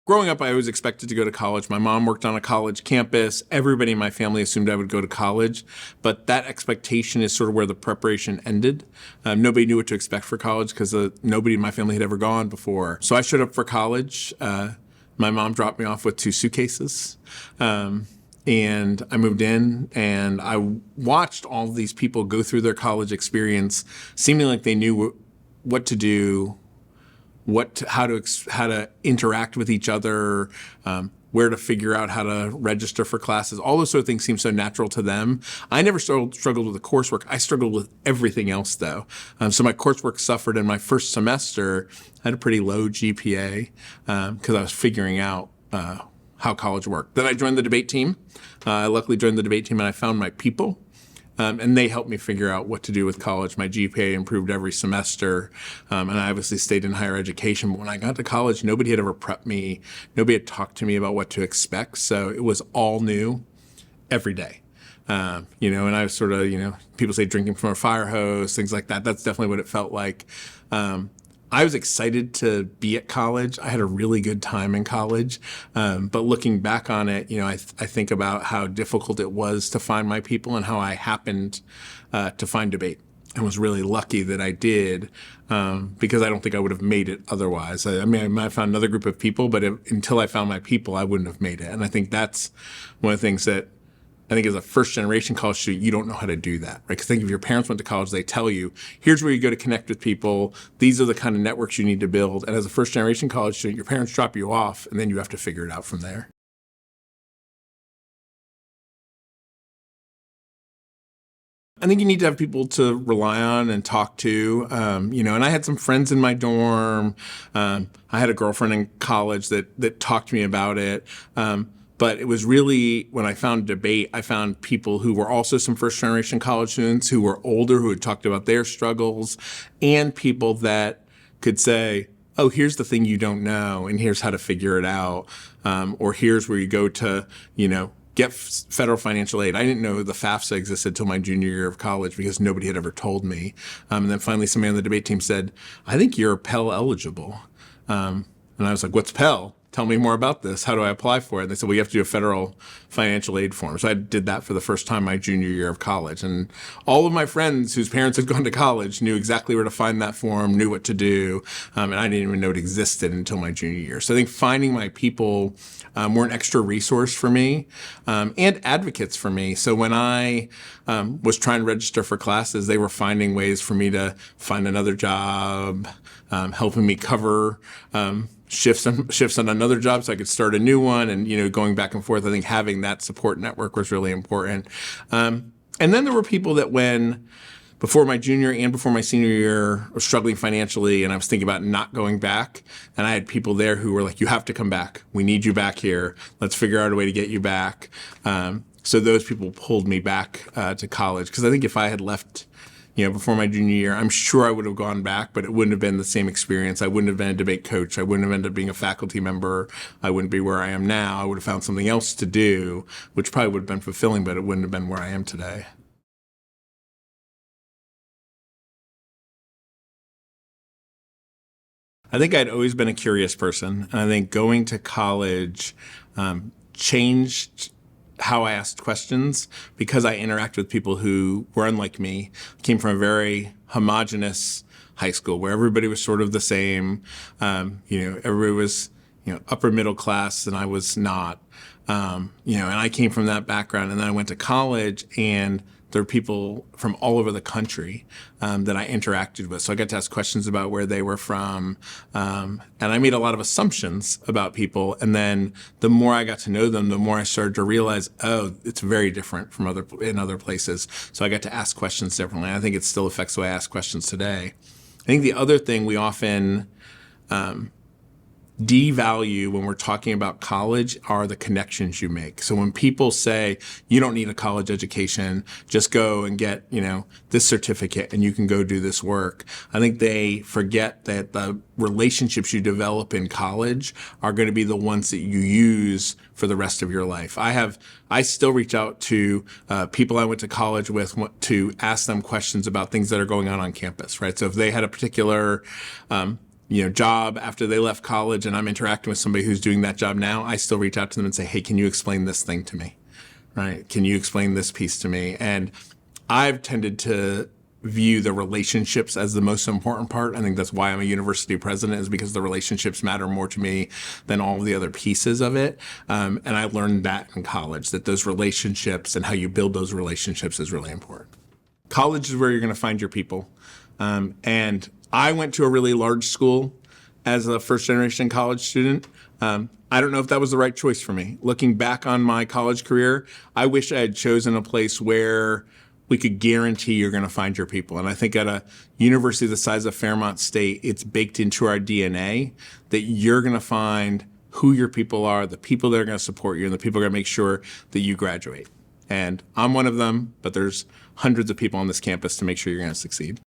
growing up, I was expected to go to college. My mom worked on a college campus. Everybody in my family assumed I would go to college, but that expectation is sort of where the preparation ended. Nobody knew what to expect for college because nobody in my family had ever gone before. So I showed up for college. My mom dropped me off with 2 suitcases. And I moved in and I watched all of these people go through their college experience, seeming like they knew what to do, how to interact with each other, where to figure out how to register for classes. All those sort of things seem so natural to them. I never struggled with the coursework. I struggled with everything else, though. So my coursework suffered in my first semester. I had a pretty low GPA because I was figuring out how college worked. Then I joined the debate team. I luckily joined the debate team and I found my people. And they helped me figure out what to do with college. My GPA improved every semester, and I obviously stayed in higher education. But when I got to college, nobody had ever prepped me. Nobody had talked to me about what to expect. So it was all new every day. And I was sort of, people say drinking from a fire hose, things like that. That's definitely what it felt like. I was excited to be at college. I had a really good time in college. But looking back on it, I think about how difficult it was to find my people and how I happened to find debate and was really lucky that I did because I don't think I would have made it otherwise. I might have found another group of people, but until I found my people, I wouldn't have made it. And I think that's one of the things that I think as a first-generation college student, you don't know how to do that, right? Because think if your parents went to college, they tell you, here's where you go to connect with people. These are the kind of networks you need to build. And as a first-generation college student, your parents drop you off, and then you have to figure it out from there. I think you need to have people to rely on and talk to, and I had some friends in my dorm. I had a girlfriend in college that talked to me about it. But it was really, when I found debate, I found people who were also some first-generation college students who were older, who had talked about their struggles, and people that could say, oh, here's the thing you don't know, and here's how to figure it out, or here's where you go to, get federal financial aid. I didn't know the FAFSA existed until my junior year of college because nobody had ever told me. And then finally somebody on the debate team said, I think you're Pell eligible. And I was like, what's Pell? Tell me more about this. How do I apply for it? And they said, well, you have to do a federal financial aid form. So I did that for the first time my junior year of college. And all of my friends whose parents had gone to college knew exactly where to find that form, knew what to do. And I didn't even know it existed until my junior year. So I think finding my people were an extra resource for me and advocates for me. So when I was trying to register for classes, they were finding ways for me to find another job, helping me cover shifts on another job so I could start a new one, and going back and forth. I think having that support network was really important. And then there were people that before my junior and before my senior year, I was struggling financially and I was thinking about not going back. And I had people there who were like, you have to come back. We need you back here. Let's figure out a way to get you back. So those people pulled me back to college, because I think if I had left before my junior year, I'm sure I would have gone back, but it wouldn't have been the same experience. I wouldn't have been a debate coach. I wouldn't have ended up being a faculty member. I wouldn't be where I am now. I would have found something else to do, which probably would have been fulfilling, but it wouldn't have been where I am today. I think I'd always been a curious person. And I think going to college changed how I asked questions because I interact with people who were unlike me. I came from a very homogenous high school where everybody was sort of the same. Everybody was, upper middle class, and I was not. And I came from that background, and then I went to college, and there were people from all over the country that I interacted with. So I got to ask questions about where they were from. And I made a lot of assumptions about people. And then the more I got to know them, the more I started to realize, oh, it's very different from in other places. So I got to ask questions differently. I think it still affects the way I ask questions today. I think the other thing we often devalue when we're talking about college are the connections you make. So when people say, you don't need a college education, just go and get, this certificate and you can go do this work, I think they forget that the relationships you develop in college are going to be the ones that you use for the rest of your life. I still reach out to people I went to college with to ask them questions about things that are going on campus, right? So if they had a particular job after they left college and I'm interacting with somebody who's doing that job now, I still reach out to them and say, hey, can you explain this thing to me? Right? Can you explain this piece to me? And I've tended to view the relationships as the most important part. I think that's why I'm a university president, is because the relationships matter more to me than all of the other pieces of it. And I learned that in college, that those relationships and how you build those relationships is really important. College is where you're going to find your people. And I went to a really large school as a first-generation college student. I don't know if that was the right choice for me. Looking back on my college career, I wish I had chosen a place where we could guarantee you're going to find your people. And I think at a university the size of Fairmont State, it's baked into our DNA that you're going to find who your people are, the people that are going to support you, and the people are going to make sure that you graduate. And I'm one of them, but there's hundreds of people on this campus to make sure you're going to succeed.